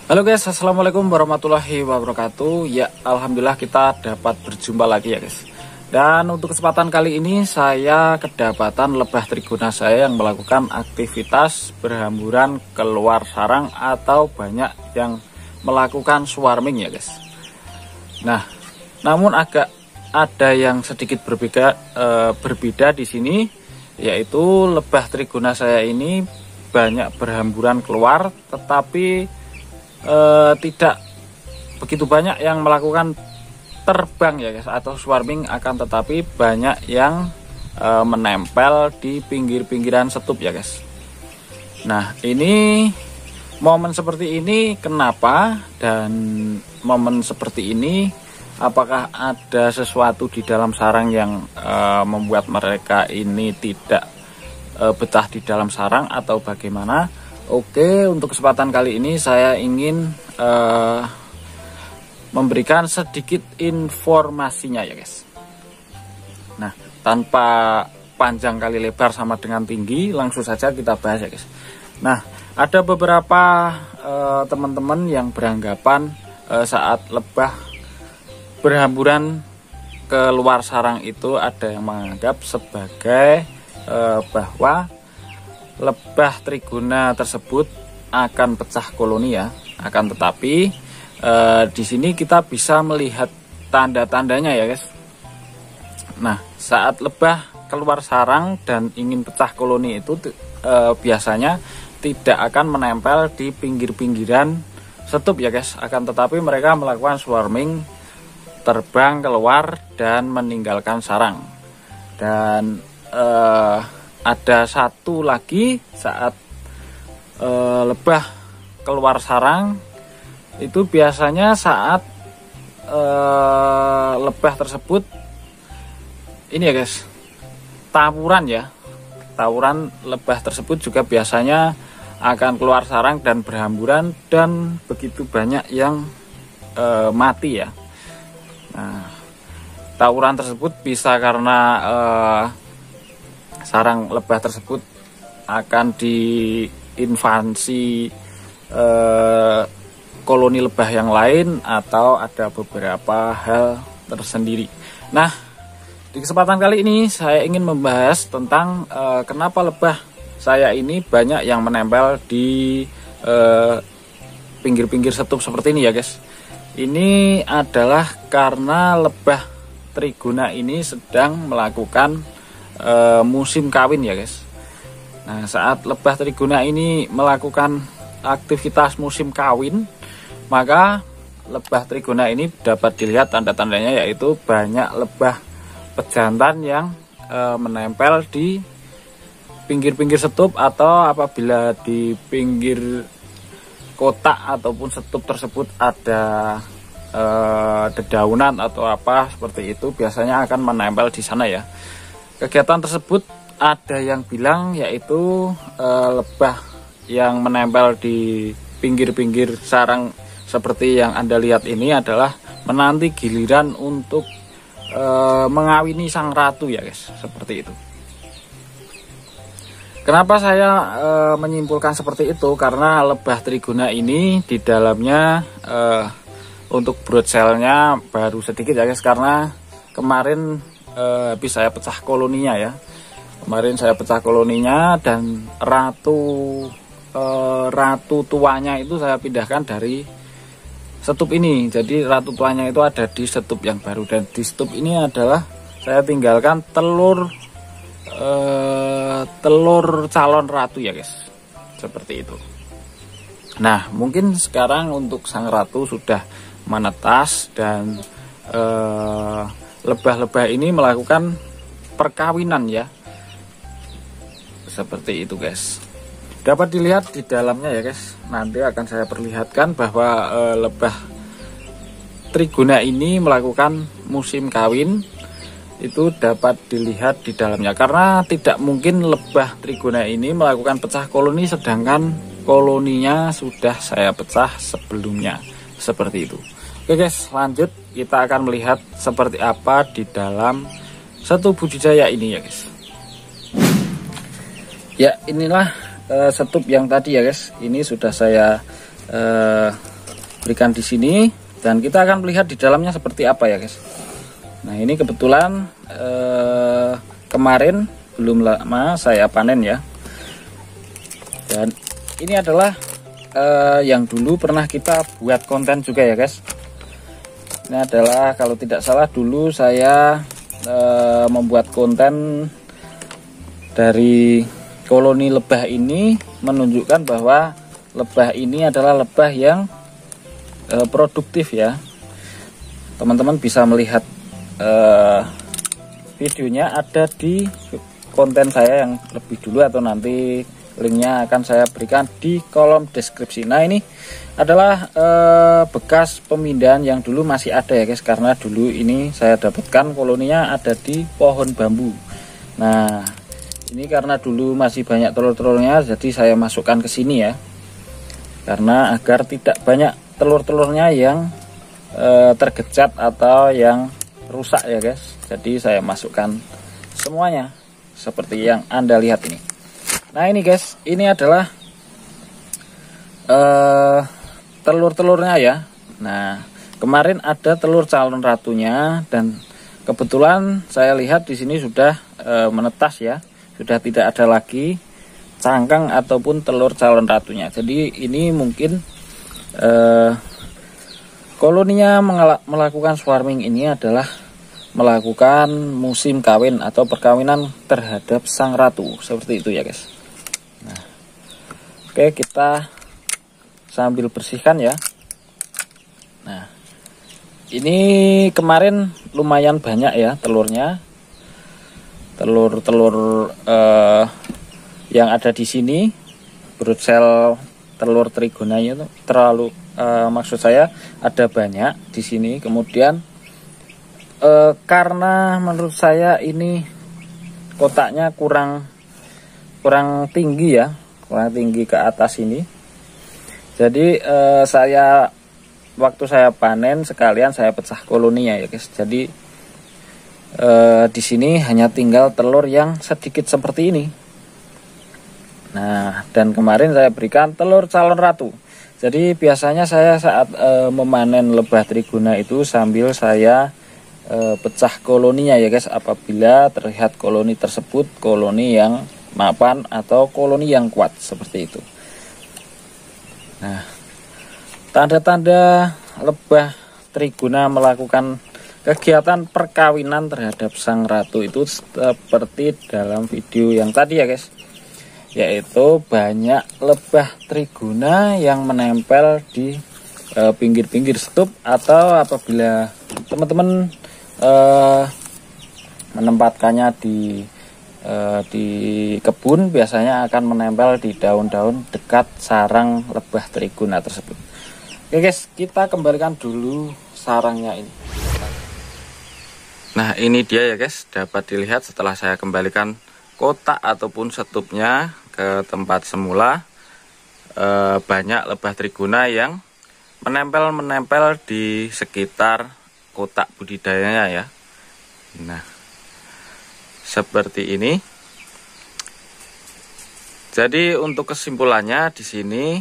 Halo guys, assalamualaikum warahmatullahi wabarakatuh. Ya, alhamdulillah kita dapat berjumpa lagi ya guys. Dan untuk kesempatan kali ini saya kedapatan lebah trigona saya yang melakukan aktivitas berhamburan keluar sarang atau banyak yang melakukan swarming ya guys. Nah, namun agak ada yang sedikit berbeda di sini, yaitu lebah trigona saya ini banyak berhamburan keluar, tetapi tidak begitu banyak yang melakukan terbang ya guys atau swarming, akan tetapi banyak yang menempel di pinggir-pinggiran setup ya guys. Nah, ini momen seperti ini kenapa, dan momen seperti ini apakah ada sesuatu di dalam sarang yang membuat mereka ini tidak betah di dalam sarang atau bagaimana? Oke, untuk kesempatan kali ini saya ingin memberikan sedikit informasinya ya guys. Nah, tanpa panjang kali lebar sama dengan tinggi, langsung saja kita bahas ya guys. Nah, ada beberapa teman-teman yang beranggapan saat lebah berhamburan keluar sarang itu ada yang menganggap sebagai bahwa lebah trigona tersebut akan pecah koloni ya. Akan tetapi di sini kita bisa melihat tanda-tandanya ya guys. Nah, saat lebah keluar sarang dan ingin pecah koloni itu biasanya tidak akan menempel di pinggir-pinggiran setup ya guys. Akan tetapi mereka melakukan swarming, terbang keluar dan meninggalkan sarang. Dan ada satu lagi, saat lebah keluar sarang itu biasanya saat lebah tersebut ini ya guys, tawuran lebah tersebut juga biasanya akan keluar sarang dan berhamburan, dan begitu banyak yang mati ya. Nah, tawuran tersebut bisa karena sarang lebah tersebut akan diinvasi koloni lebah yang lain, atau ada beberapa hal tersendiri. Nah, di kesempatan kali ini saya ingin membahas tentang kenapa lebah saya ini banyak yang menempel di pinggir-pinggir setup seperti ini ya guys. Ini adalah karena lebah trigona ini sedang melakukan musim kawin ya guys. Nah, saat lebah trigona ini melakukan aktivitas musim kawin, maka lebah trigona ini dapat dilihat tanda-tandanya, yaitu banyak lebah pejantan yang menempel di pinggir-pinggir setup, atau apabila di pinggir kotak ataupun setup tersebut ada dedaunan atau apa seperti itu, biasanya akan menempel di sana ya. Kegiatan tersebut ada yang bilang yaitu lebah yang menempel di pinggir-pinggir sarang seperti yang Anda lihat ini adalah menanti giliran untuk mengawini sang ratu ya guys, seperti itu. Kenapa saya menyimpulkan seperti itu? Karena lebah trigona ini di dalamnya untuk brood cell-nya baru sedikit ya guys, karena kemarin habis saya pecah koloninya ya. Kemarin saya pecah koloninya, dan ratu tuanya itu saya pindahkan dari setup ini. Jadi ratu tuanya itu ada di setup yang baru, dan di setup ini adalah saya tinggalkan telur calon ratu ya guys, seperti itu. Nah, mungkin sekarang untuk sang ratu sudah menetas, dan lebah-lebah ini melakukan perkawinan ya, seperti itu guys. Dapat dilihat di dalamnya ya guys. Nanti akan saya perlihatkan bahwa lebah trigona ini melakukan musim kawin, itu dapat dilihat di dalamnya. Karena tidak mungkin lebah trigona ini melakukan pecah koloni sedangkan koloninya sudah saya pecah sebelumnya, seperti itu. Oke guys, lanjut kita akan melihat seperti apa di dalam setup budidaya ini ya guys. Ya, inilah setup yang tadi ya guys. Ini sudah saya berikan di sini, dan kita akan melihat di dalamnya seperti apa ya guys. Nah ini kebetulan kemarin belum lama saya panen ya, dan ini adalah yang dulu pernah kita buat konten juga ya guys. Ini adalah kalau tidak salah dulu saya membuat konten dari koloni lebah ini, menunjukkan bahwa lebah ini adalah lebah yang produktif ya. Teman-teman bisa melihat videonya ada di konten saya yang lebih dulu, atau nanti linknya akan saya berikan di kolom deskripsi. Nah ini adalah bekas pemindahan yang dulu masih ada ya guys, karena dulu ini saya dapatkan koloninya ada di pohon bambu. Nah ini karena dulu masih banyak telur-telurnya, jadi saya masukkan ke sini ya, karena agar tidak banyak telur-telurnya yang tergecat atau yang rusak ya guys. Jadi saya masukkan semuanya seperti yang Anda lihat ini. Nah ini guys, ini adalah telur-telurnya ya. Nah kemarin ada telur calon ratunya, dan kebetulan saya lihat di sini sudah menetas ya, sudah tidak ada lagi cangkang ataupun telur calon ratunya. Jadi ini mungkin koloninya melakukan swarming ini adalah melakukan musim kawin atau perkawinan terhadap sang ratu, seperti itu ya guys. Nah, oke, kita sambil bersihkan ya. Nah ini kemarin lumayan banyak ya telurnya, telur-telur yang ada di sini, brood cell telur trigonanya itu terlalu maksud saya ada banyak di sini. Kemudian karena menurut saya ini kotaknya kurang tinggi ya, kurang tinggi ke atas ini. Jadi waktu saya panen sekalian saya pecah koloninya ya guys. Jadi di sini hanya tinggal telur yang sedikit seperti ini. Nah dan kemarin saya berikan telur calon ratu. Jadi biasanya saya saat memanen lebah trigona itu sambil saya pecah koloninya ya guys, apabila terlihat koloni tersebut koloni yang mapan atau koloni yang kuat seperti itu. Nah tanda-tanda lebah trigona melakukan kegiatan perkawinan terhadap sang ratu itu seperti dalam video yang tadi ya guys, yaitu banyak lebah trigona yang menempel di pinggir-pinggir stup, atau apabila teman-teman menempatkannya di kebun biasanya akan menempel di daun-daun dekat sarang lebah trigona tersebut. Oke guys, kita kembalikan dulu sarangnya ini. Nah ini dia ya guys, dapat dilihat setelah saya kembalikan kotak ataupun setupnya ke tempat semula, banyak lebah trigona yang menempel di sekitar kotak budidayanya ya. Nah seperti ini. Jadi untuk kesimpulannya di sini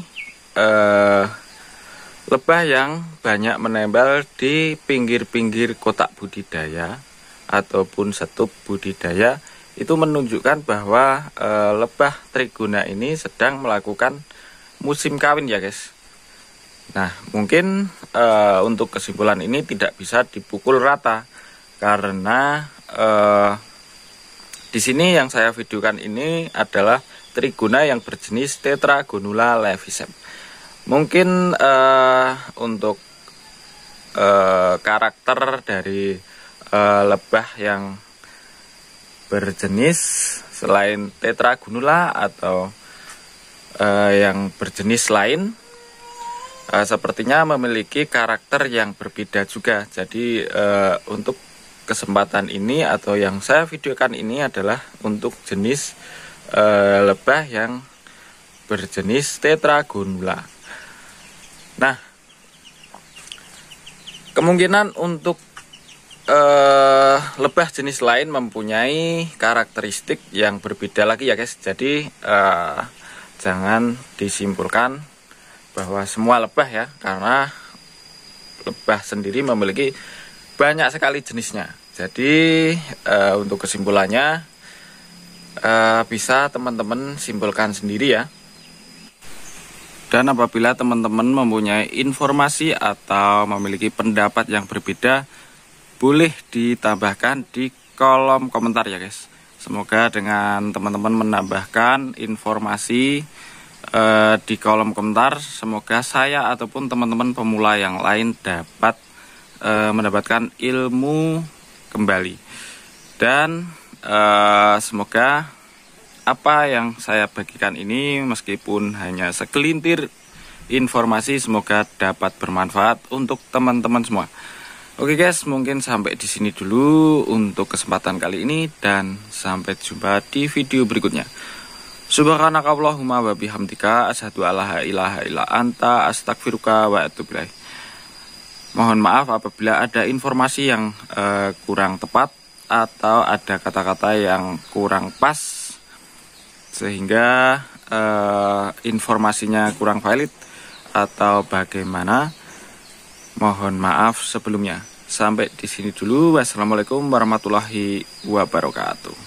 lebah yang banyak menempel di pinggir-pinggir kotak budidaya ataupun setup budidaya itu menunjukkan bahwa lebah trigona ini sedang melakukan musim kawin ya guys. Nah mungkin untuk kesimpulan ini tidak bisa dipukul rata, karena di sini yang saya videokan ini adalah trigona yang berjenis Tetragonula levisem. Mungkin untuk karakter dari lebah yang berjenis selain Tetragonula atau yang berjenis lain sepertinya memiliki karakter yang berbeda juga. Jadi untuk kesempatan ini atau yang saya videokan ini adalah untuk jenis lebah yang berjenis Tetragonula. Nah kemungkinan untuk lebah jenis lain mempunyai karakteristik yang berbeda lagi ya guys. Jadi jangan disimpulkan bahwa semua lebah ya, karena lebah sendiri memiliki banyak sekali jenisnya. Jadi untuk kesimpulannya bisa teman-teman simpulkan sendiri ya. Dan apabila teman-teman mempunyai informasi atau memiliki pendapat yang berbeda, boleh ditambahkan di kolom komentar ya guys. Semoga dengan teman-teman menambahkan informasi di kolom komentar, semoga saya ataupun teman-teman pemula yang lain dapat mendapatkan ilmu kembali. Dan semoga apa yang saya bagikan ini meskipun hanya segelintir informasi, semoga dapat bermanfaat untuk teman-teman semua. Oke guys, mungkin sampai di sini dulu untuk kesempatan kali ini dan sampai jumpa di video berikutnya. Subhanakallahumma wa bihamdika asyhadu alla ilaha illa anta astaghfiruka wa atubu ilaik. Mohon maaf apabila ada informasi yang kurang tepat atau ada kata-kata yang kurang pas sehingga informasinya kurang valid atau bagaimana, mohon maaf sebelumnya. Sampai di sini dulu. Wassalamualaikum warahmatullahi wabarakatuh.